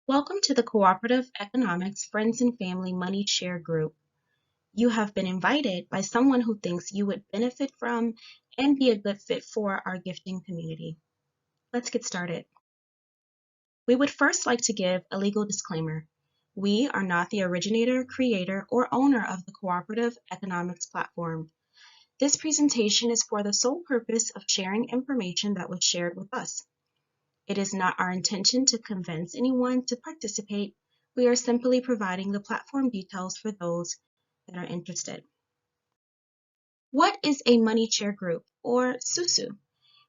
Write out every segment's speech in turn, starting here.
Welcome to the Cooperative Economics Friends and Family Money Share Group. You have been invited by someone who thinks you would benefit from and be a good fit for our gifting community. Let's get started. We would first like to give a legal disclaimer. We are not the originator, creator, or owner of the Cooperative Economics platform. This presentation is for the sole purpose of sharing information that was shared with us. It is not our intention to convince anyone to participate. We are simply providing the platform details for those that are interested. What is a money share group, or SuSu?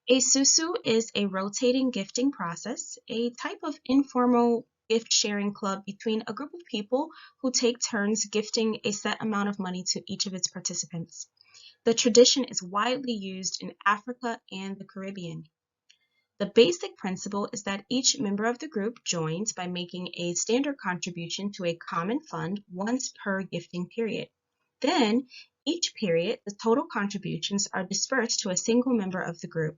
A SuSu is a rotating gifting process, a type of informal gift sharing club between a group of people who take turns gifting a set amount of money to each of its participants. The tradition is widely used in Africa and the Caribbean. The basic principle is that each member of the group joins by making a standard contribution to a common fund once per gifting period. Then, each period, the total contributions are dispersed to a single member of the group.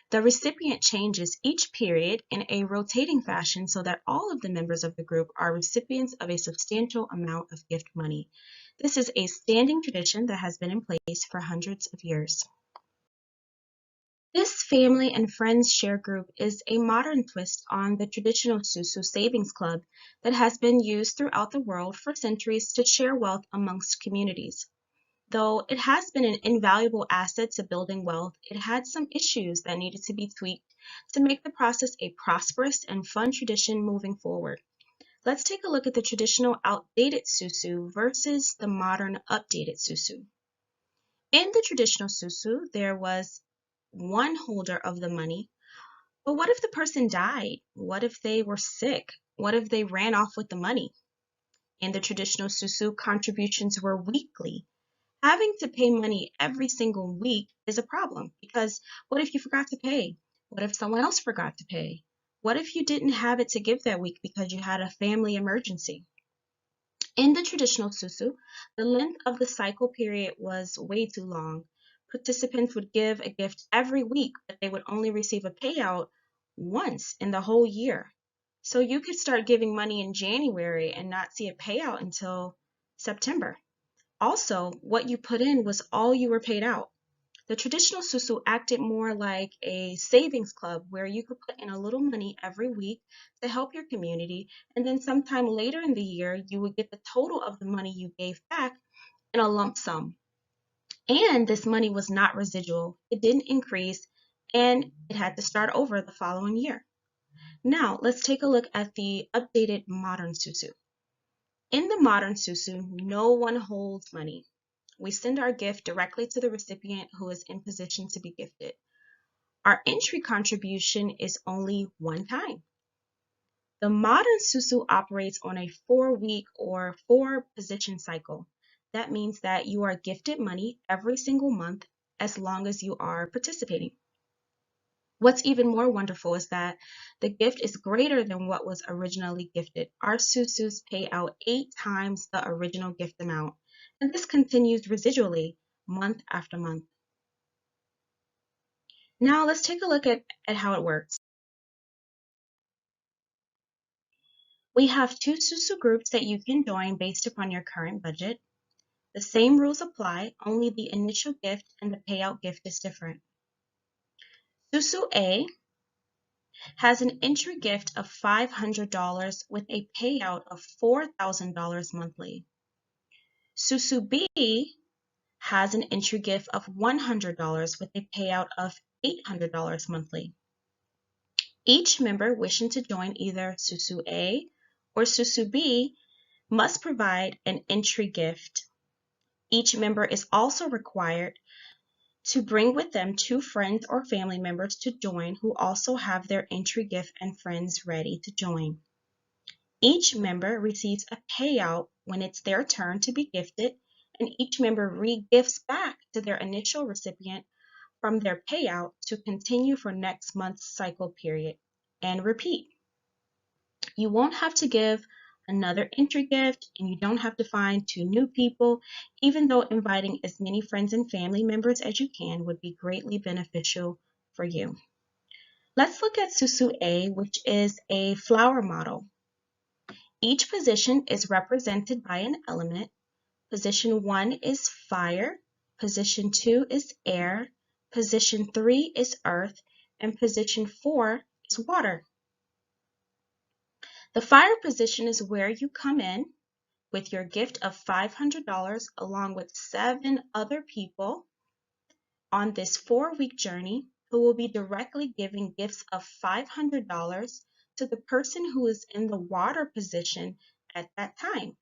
The recipient changes each period in a rotating fashion so that all of the members of the group are recipients of a substantial amount of gift money. This is a standing tradition that has been in place for hundreds of years. This family and friends share group is a modern twist on the traditional SuSu savings club that has been used throughout the world for centuries to share wealth amongst communities. Though it has been an invaluable asset to building wealth, it had some issues that needed to be tweaked to make the process a prosperous and fun tradition moving forward. Let's take a look at the traditional outdated SuSu versus the modern updated SuSu. In the traditional SuSu, there was one holder of the money. But what if the person died? What if they were sick? What if they ran off with the money? In the traditional SuSu, contributions were weekly. Having to pay money every single week is a problem because what if you forgot to pay? What if someone else forgot to pay? What if you didn't have it to give that week because you had a family emergency? In the traditional SuSu, the length of the cycle period was way too long. Participants would give a gift every week, but they would only receive a payout once in the whole year. So you could start giving money in January and not see a payout until September. Also, what you put in was all you were paid out. The traditional SuSu acted more like a savings club where you could put in a little money every week to help your community, and then sometime later in the year, you would get the total of the money you gave back in a lump sum. And this money was not residual. It didn't increase, and it had to start over the following year. Now, let's take a look at the updated modern SuSu. In the modern SuSu, no one holds money. We send our gift directly to the recipient who is in position to be gifted. Our entry contribution is only one time. The modern SuSu operates on a 4-week or 4-position cycle. That means that you are gifted money every single month as long as you are participating. What's even more wonderful is that the gift is greater than what was originally gifted. Our SuSus pay out 8 times the original gift amount, and this continues residually month after month. Now let's take a look at how it works. We have 2 SuSu groups that you can join based upon your current budget. The same rules apply, only the initial gift and the payout gift is different. SuSu A has an entry gift of $500 with a payout of $4,000 monthly. SuSu B has an entry gift of $100 with a payout of $800 monthly. Each member wishing to join either SuSu A or SuSu B must provide an entry gift. Each member is also required to bring with them 2 friends or family members to join who also have their entry gift and friends ready to join. Each member receives a payout when it's their turn to be gifted, and each member re-gifts back to their initial recipient from their payout to continue for next month's cycle period and repeat. You won't have to give another entry gift, and you don't have to find 2 new people, even though inviting as many friends and family members as you can would be greatly beneficial for you. Let's look at SuSu A, which is a flower model. Each position is represented by an element. Position 1 is fire, position 2 is air, position 3 is earth, and position 4 is water. The fire position is where you come in with your gift of $500 along with 7 other people on this 4-week journey who will be directly giving gifts of $500 to the person who is in the water position at that time.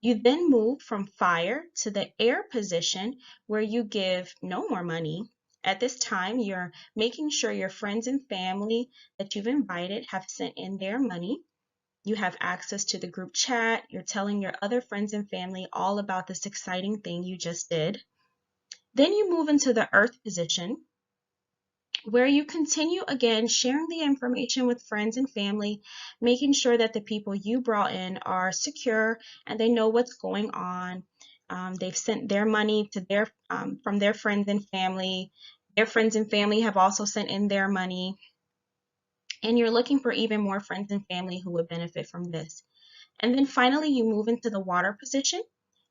You then move from fire to the air position where you give no more money. At this time, you're making sure your friends and family that you've invited have sent in their money. You have access to the group chat. You're telling your other friends and family all about this exciting thing you just did. Then you move into the earth position where you continue again sharing the information with friends and family, making sure that the people you brought in are secure and they know what's going on. They've sent their money to their from their friends and family. Their friends and family have also sent in their money. And you're looking for even more friends and family who would benefit from this. And then finally, you move into the water position.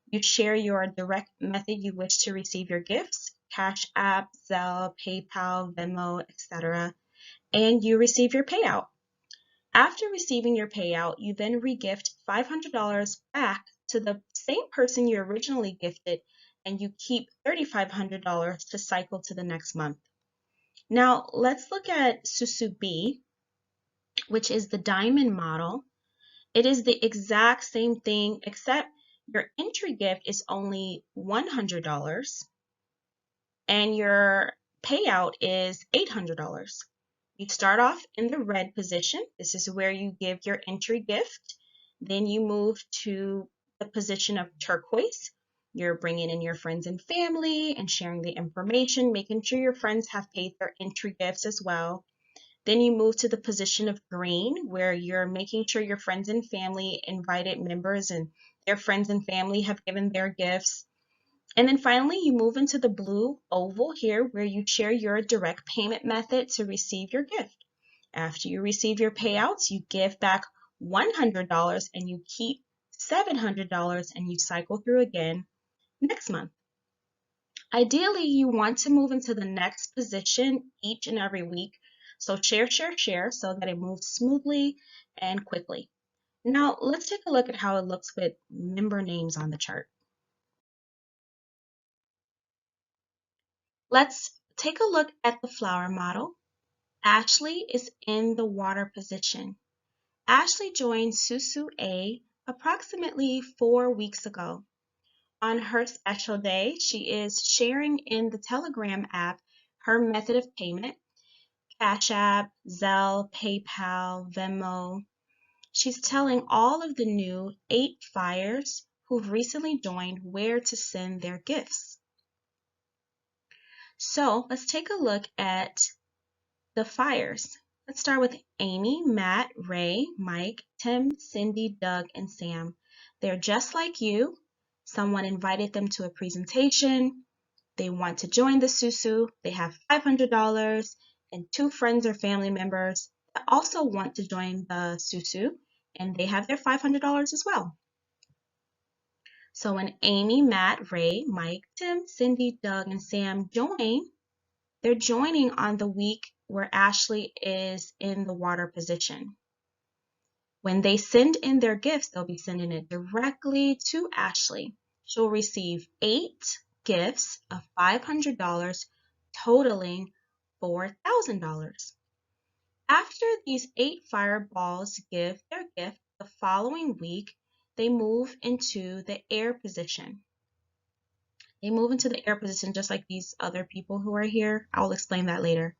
You share your direct method you wish to receive your gifts, Cash App, Zelle, PayPal, Venmo, etc., and you receive your payout. After receiving your payout, you then regift $500 back to the same person you originally gifted, and you keep $3,500 to cycle to the next month. Now, let's look at SuSu B, which is the diamond model. It is the exact same thing, except your entry gift is only $100 and your payout is $800. You start off in the red position. This is where you give your entry gift. Then you move to the position of turquoise. You're bringing in your friends and family and sharing the information, making sure your friends have paid their entry gifts as well. Then you move to the position of green, where you're making sure your friends and family, invited members, and their friends and family have given their gifts. And then finally, you move into the blue oval here, where you share your direct payment method to receive your gift. After you receive your payouts, you give back $100 and you keep $700 and you cycle through again next month. Ideally, you want to move into the next position each and every week. So share, share, share so that it moves smoothly and quickly. Now, let's take a look at how it looks with member names on the chart. Let's take a look at the flower model. Ashley is in the water position. Ashley joined SuSu A approximately 4 weeks ago. On her special day, she is sharing in the Telegram app her method of payment, Cash App, Zelle, PayPal, Venmo. She's telling all of the new 8 fires who've recently joined where to send their gifts. So let's take a look at the fires. Let's start with Amy, Matt, Ray, Mike, Tim, Cindy, Doug, and Sam. They're just like you. Someone invited them to a presentation. They want to join the SuSu. They have $500 and 2 friends or family members that also want to join the SuSu, and they have their $500 as well. So when Amy, Matt, Ray, Mike, Tim, Cindy, Doug, and Sam join, they're joining on the week where Ashley is in the water position. When they send in their gifts, they'll be sending it directly to Ashley. She'll receive 8 gifts of $500, totaling $4,000. After these 8 fireballs give their gift the following week, they move into the air position. They move into the air position just like these other people who are here. I'll explain that later.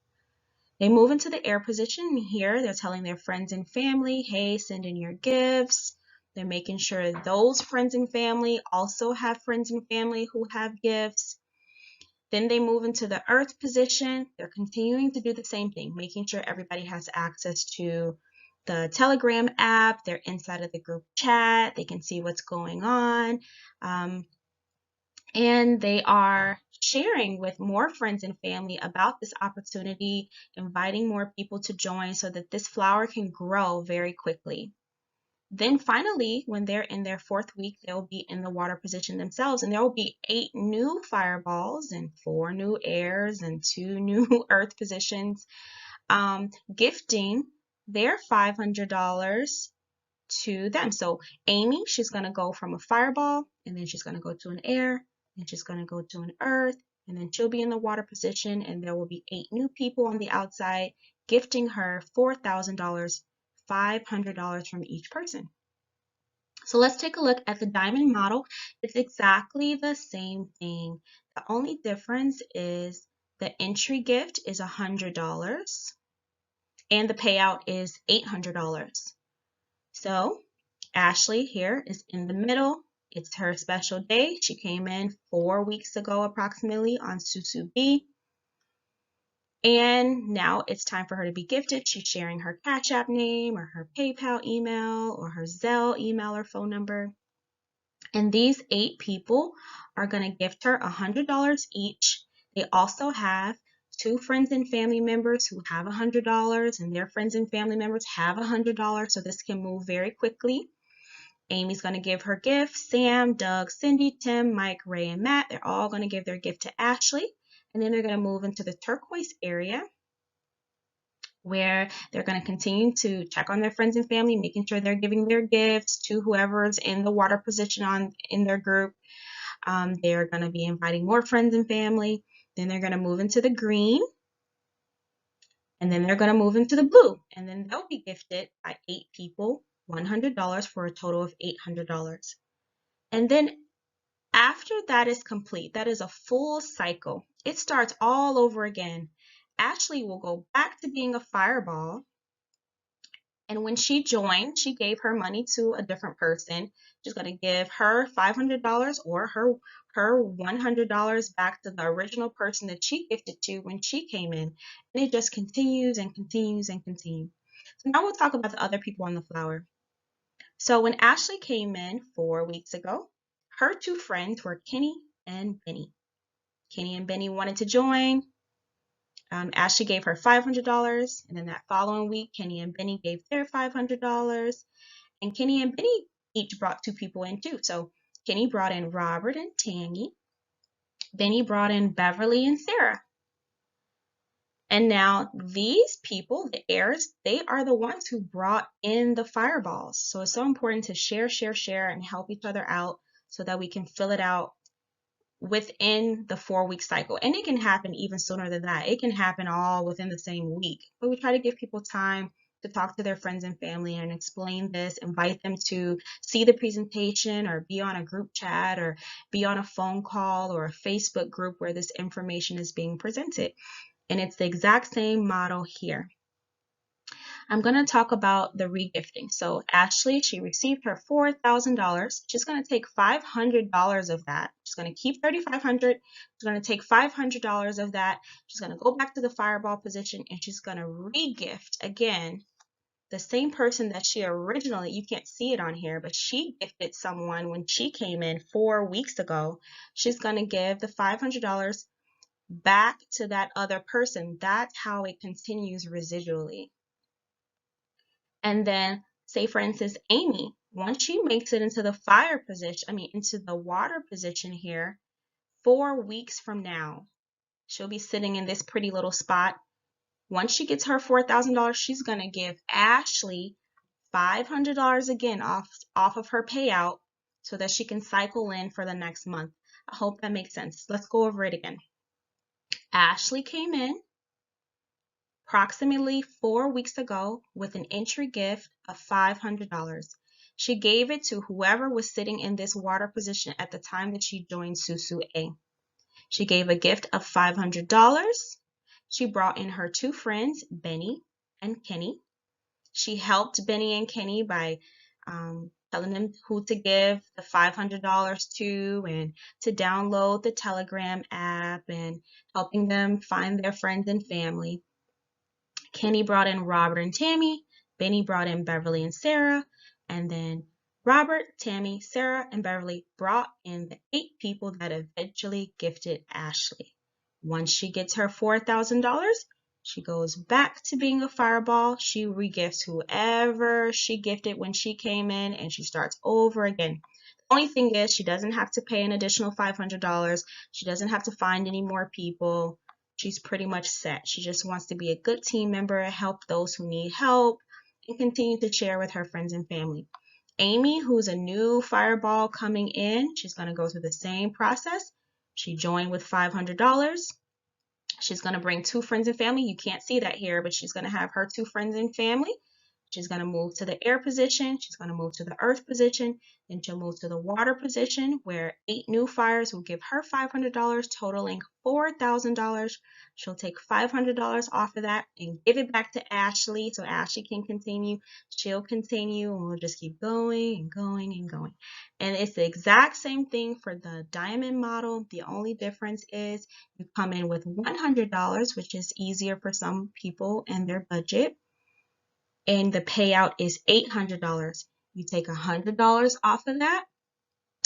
They move into the air position. Here, they're telling their friends and family, hey, send in your gifts. They're making sure those friends and family also have friends and family who have gifts. Then they move into the earth position. They're continuing to do the same thing, making sure everybody has access to the Telegram app. They're inside of the group chat. They can see what's going on. And they are sharing with more friends and family about this opportunity, inviting more people to join so that this flower can grow very quickly. Then finally, when they're in their 4th week, they'll be in the water position themselves, and there will be 8 new fireballs and 4 new airs and 2 new earth positions, gifting their $500 to them. So Amy, she's going to go from a fireball, and then she's going to go to an air, and she's going to go to an earth, and then she'll be in the water position, and there will be 8 new people on the outside gifting her $4,000, $500 from each person. So let's take a look at the diamond model. It's exactly the same thing. The only difference is the entry gift is $100 and the payout is $800. So Ashley here is in the middle. It's her special day. She came in 4 weeks ago approximately on SuSu B. And now it's time for her to be gifted. She's sharing her Cash App name or her PayPal email or her Zelle email or phone number. And these 8 people are going to gift her $100 each. They also have 2 friends and family members who have $100, and their friends and family members have $100, so this can move very quickly. Amy's going to give her gift. Sam, Doug, Cindy, Tim, Mike, Ray, and Matt, they're all going to give their gift to Ashley. And then they're going to move into the turquoise area where they're going to continue to check on their friends and family, making sure they're giving their gifts to whoever's in the water position in their group. They're going to be inviting more friends and family. Then they're going to move into the green. And then they're going to move into the blue. And then they'll be gifted by 8 people $100 for a total of $800. And then after that is complete, that is a full cycle. It starts all over again. Ashley will go back to being a fireball. And when she joined, she gave her money to a different person. She's going to give her $500 or her $100 back to the original person that she gifted to when she came in. And it just continues and continues and continues. So now we'll talk about the other people on the flower. So when Ashley came in 4 weeks ago, her 2 friends were Kenny and Benny. Kenny and Benny wanted to join. Ashley gave her $500, and then that following week, Kenny and Benny gave their $500, and Kenny and Benny each brought 2 people in too. So Kenny brought in Robert and Tammy. Benny brought in Beverly and Sarah. And now these people, the heirs, they are the ones who brought in the fireballs. So it's so important to share, and help each other out so that we can fill it out within the 4-week cycle. And it can happen even sooner than that. It can happen all within the same week. But we try to give people time to talk to their friends and family and explain this, invite them to see the presentation or be on a group chat or be on a phone call or a Facebook group where this information is being presented. And it's the exact same model here. I'm going to talk about the regifting. So Ashley, she received her $4,000. She's going to take $500 of that. She's going to keep $3,500. She's going to take $500 of that. She's going to go back to the fireball position, and she's going to regift again the same person that she originally, you can't see it on here, but she gifted someone when she came in 4 weeks ago. She's going to give the $500 back to that other person. That's how it continues residually. And then say for instance, Amy, once she makes it into the fire position, into the water position here, 4 weeks from now, she'll be sitting in this pretty little spot. Once she gets her $4,000, she's going to give Ashley $500 again off of her payout so that she can cycle in for the next month. I hope that makes sense. Let's go over it again. Ashley came in approximately 4 weeks ago with an entry gift of $500. She gave it to whoever was sitting in this water position at the time that she joined SuSu A. She gave a gift of $500. She brought in her 2 friends, Benny and Kenny. She helped Benny and Kenny by telling them who to give the $500 to and to download the Telegram app and helping them find their friends and family. Kenny brought in Robert and Tammy. Benny brought in Beverly and Sarah. And then Robert, Tammy, Sarah, and Beverly brought in the 8 people that eventually gifted Ashley. Once she gets her $4,000, She goes back to being a fireball. She regifts whoever she gifted when she came in, and she starts over again. The only thing is she doesn't have to pay an additional $500. She doesn't have to find any more people. She's pretty much set. She just wants to be a good team member, help those who need help, and continue to share with her friends and family. Amy, who's a new fireball coming in, she's going to go through the same process. She joined with $500. She's going to bring two friends and family. You can't see that here, but she's going to have her two friends and family. She's going to move to the air position. She's going to move to the earth position. Then she'll move to the water position where 8 new fires will give her $500, totaling $4,000. She'll take $500 off of that and give it back to Ashley so Ashley can continue. She'll continue and we'll just keep going and going and going. And it's the exact same thing for the diamond model. The only difference is you come in with $100, which is easier for some people and their budget, and the payout is $800. You take $100 off of that,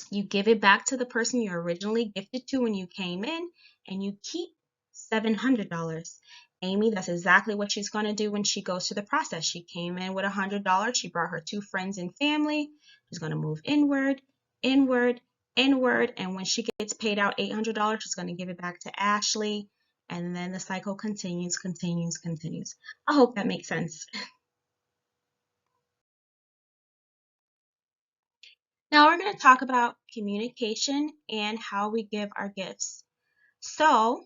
you give it back to the person you originally gifted to when you came in, and you keep $700. Amy, that's exactly what she's going to do when she goes through the process. She came in with $100. She brought her two friends and family. She's going to move inward, inward, inward, and when she gets paid out $800, she's going to give it back to Ashley, and then the cycle continues, continues, continues. I hope that makes sense. Now we're going to talk about communication and how we give our gifts. So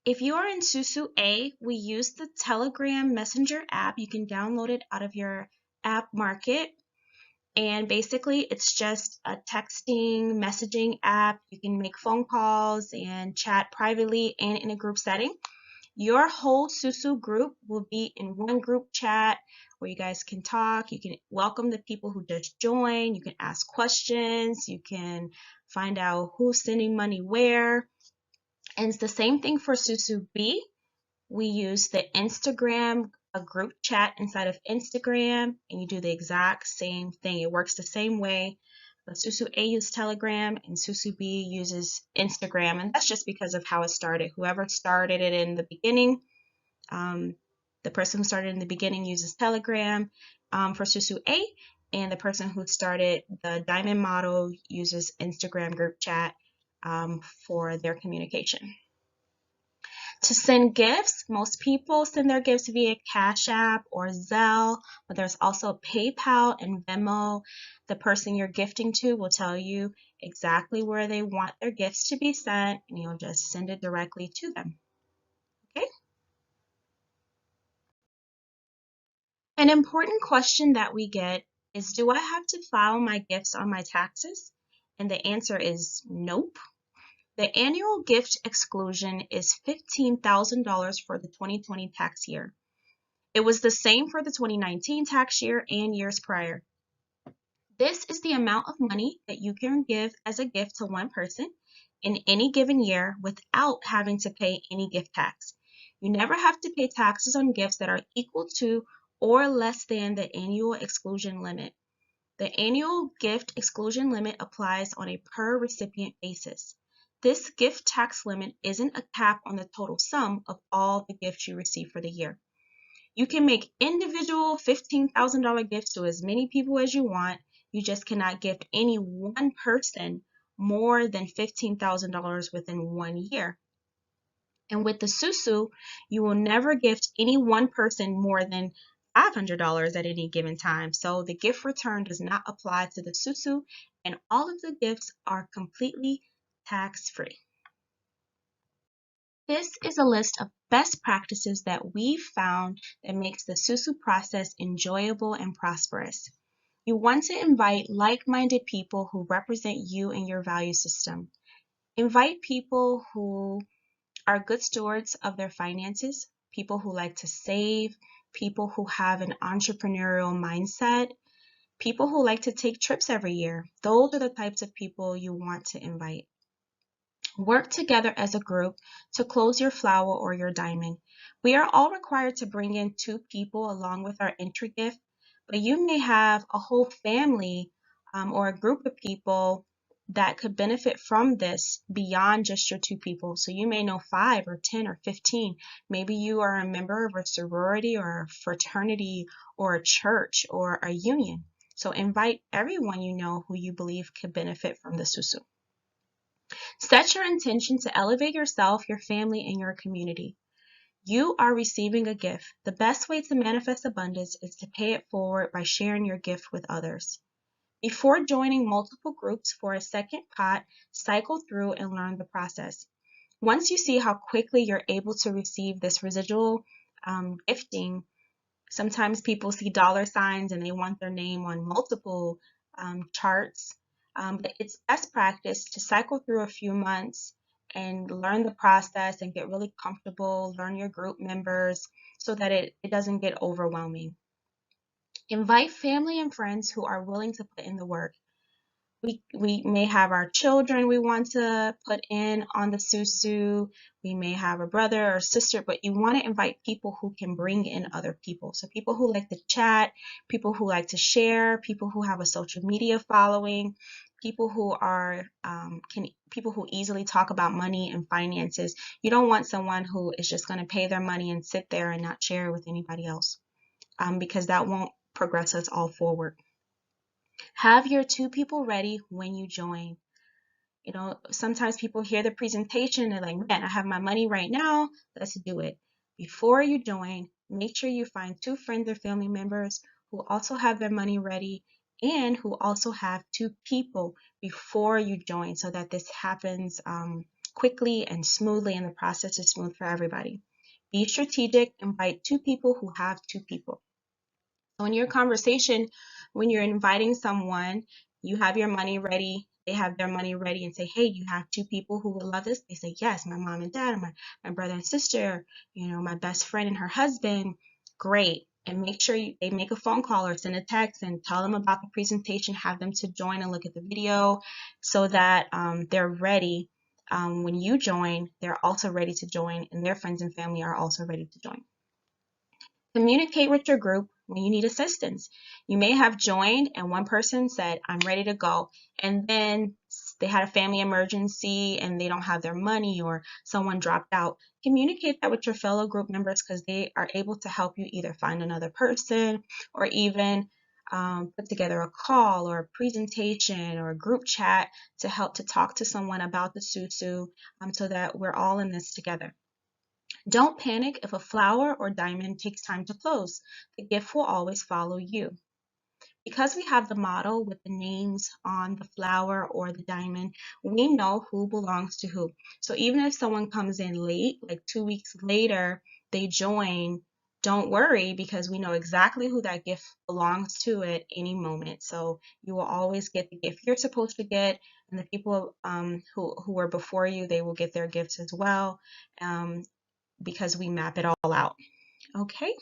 if you are in SuSu A, we use the Telegram Messenger app. You can download it out of your app market. And basically it's just a texting, messaging app. You can make phone calls and chat privately and in a group setting. Your whole SuSu group will be in one group chat where you guys can talk. You can welcome the people who just joined. You can ask questions. You can find out who's sending money where. And it's the same thing for SuSu B. We use the Instagram, a group chat inside of Instagram, and you do the exact same thing. It works the same way. But SuSu A uses Telegram and SuSu B uses Instagram, and that's just because of how it started. Whoever started it in the beginning, the person who started in the beginning uses Telegram for SuSu A, and the person who started the diamond model uses Instagram group chat for their communication. To send gifts, most people send their gifts via Cash App or Zelle, but there's also PayPal and Venmo. The person you're gifting to will tell you exactly where they want their gifts to be sent, and you'll just send it directly to them. Okay? An important question that we get is, do I have to file my gifts on my taxes? And the answer is nope. The annual gift exclusion is $15,000 for the 2020 tax year. It was the same for the 2019 tax year and years prior. This is the amount of money that you can give as a gift to one person in any given year without having to pay any gift tax. You never have to pay taxes on gifts that are equal to or less than the annual exclusion limit. The annual gift exclusion limit applies on a per recipient basis. This gift tax limit isn't a cap on the total sum of all the gifts you receive for the year. You can make individual $15,000 gifts to as many people as you want. You just cannot gift any one person more than $15,000 within 1 year. And with the SuSu, you will never gift any one person more than $500 at any given time. So the gift return does not apply to the SuSu, and all of the gifts are completely tax-free. This is a list of best practices that we've found that makes the SuSu process enjoyable and prosperous. You want to invite like-minded people who represent you and your value system. Invite people who are good stewards of their finances, people who like to save, people who have an entrepreneurial mindset, people who like to take trips every year. Those are the types of people you want to invite. Work together as a group to close your flower or your diamond. We are all required to bring in 2 people along with our entry gift, but you may have a whole family or a group of people that could benefit from this beyond just your 2 people. So you may know 5 or 10 or 15. Maybe you are a member of a sorority or a fraternity or a church or a union. So invite everyone you know who you believe could benefit from the SuSu. Set your intention to elevate yourself, your family, and your community. You are receiving a gift. The best way to manifest abundance is to pay it forward by sharing your gift with others. Before joining multiple groups for a second pot, cycle through and learn the process. Once you see how quickly you're able to receive this residual gifting, sometimes people see dollar signs and they want their name on multiple charts. But it's best practice to cycle through a few months and learn the process and get really comfortable, learn your group members so that it doesn't get overwhelming. Invite family and friends who are willing to put in the work. We may have our children we want to put in on the SuSu. We may have a brother or sister, but you want to invite people who can bring in other people. So people who like to chat, people who like to share, people who have a social media following, people who are people who easily talk about money and finances. You don't want someone who is just going to pay their money and sit there and not share with anybody else, because that won't progress us all forward. Have your 2 people ready when you join. You know, sometimes people hear the presentation and they're like, man, I have my money right now, let's do it. Before you join, make sure you find 2 friends or family members who also have their money ready and who also have 2 people before you join so that this happens quickly and smoothly and the process is smooth for everybody. Be strategic, invite 2 people who have 2 people. So in your conversation, when you're inviting someone, you have your money ready, they have their money ready and say, hey, you have 2 people who would love this? They say, yes, my mom and dad, and my brother and sister, you know, my best friend and her husband. Great. And make sure they make a phone call or send a text and tell them about the presentation, have them to join and look at the video so that they're ready. When you join, they're also ready to join and their friends and family are also ready to join. Communicate with your group when you need assistance. You may have joined and one person said, I'm ready to go. And then they had a family emergency and they don't have their money or someone dropped out. Communicate that with your fellow group members because they are able to help you either find another person or even put together a call or a presentation or a group chat to help to talk to someone about the SuSu so that we're all in this together. Don't panic if a flower or diamond takes time to close. The gift will always follow you. Because we have the model with the names on the flower or the diamond, we know who belongs to who. So even if someone comes in late, like 2 weeks later, they join, don't worry because we know exactly who that gift belongs to at any moment. So you will always get the gift you're supposed to get, and the people who were before you, they will get their gifts as well. Because we map it all out. Okay?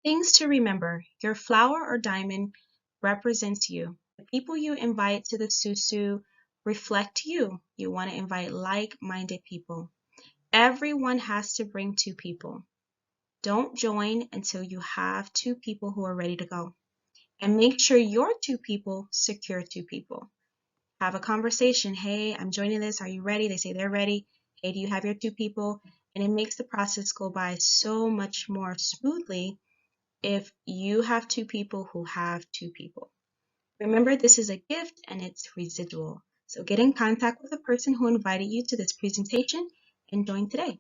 Things to remember. Your flower or diamond represents you. The people you invite to the SuSu reflect you. You want to invite like-minded people. Everyone has to bring 2 people. Don't join until you have 2 people who are ready to go. And make sure your 2 people secure 2 people. Have a conversation. Hey, I'm joining this. Are you ready? They say they're ready. Hey, do you have your 2 people? And it makes the process go by so much more smoothly if you have 2 people who have 2 people. Remember, this is a gift and it's residual. So get in contact with the person who invited you to this presentation and join today.